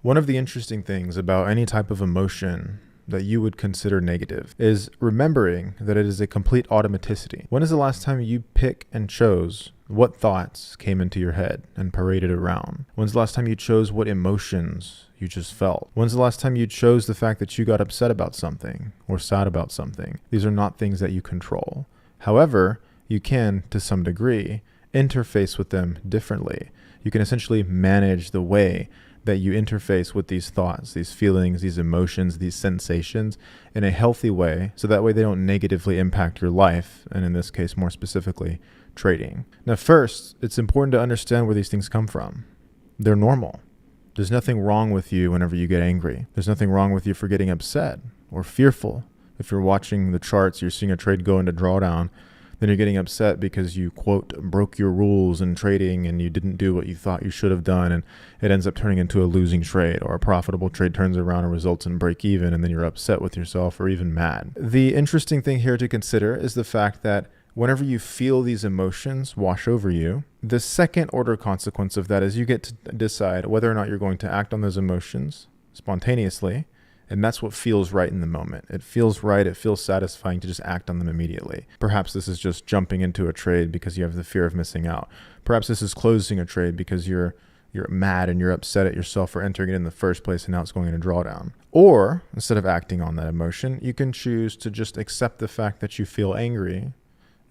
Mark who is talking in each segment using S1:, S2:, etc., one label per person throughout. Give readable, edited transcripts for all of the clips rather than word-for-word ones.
S1: One of the interesting things about any type of emotion that you would consider negative is remembering that it is a complete automaticity. When is the last time you pick and chose what thoughts came into your head and paraded around? When's the last time you chose what emotions you just felt? When's the last time you chose the fact that you got upset about something or sad about something? These are not things that you control. However, you can, to some degree, interface with them differently. You can essentially manage the way that you interface with these thoughts, these feelings, these emotions, these sensations in a healthy way, so that way they don't negatively impact your life, and in this case, more specifically, trading. Now, first, it's important to understand where these things come from. They're normal. There's nothing wrong with you whenever you get angry. There's nothing wrong with you for getting upset or fearful. If you're watching the charts, you're seeing a trade go into drawdown, then you're getting upset because you, quote, broke your rules in trading and you didn't do what you thought you should have done, and it ends up turning into a losing trade, or a profitable trade turns around and results in break even, and then you're upset with yourself or even mad. The interesting thing here to consider is the fact that whenever you feel these emotions wash over you, the second order consequence of that is you get to decide whether or not you're going to act on those emotions spontaneously. And that's what feels right in the moment. It feels right. It feels satisfying to just act on them immediately. Perhaps this is just jumping into a trade because you have the fear of missing out. Perhaps this is closing a trade because you're mad and you're upset at yourself for entering it in the first place, and now it's going into drawdown. Or instead of acting on that emotion, you can choose to just accept the fact that you feel angry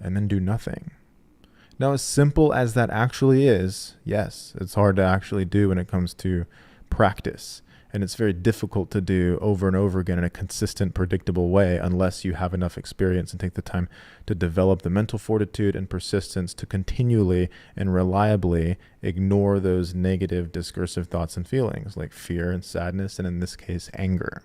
S1: and then do nothing. Now, as simple as that actually is, yes, it's hard to actually do when it comes to practice. And it's very difficult to do over and over again in a consistent, predictable way unless you have enough experience and take the time to develop the mental fortitude and persistence to continually and reliably ignore those negative discursive thoughts and feelings like fear and sadness, and in this case, anger.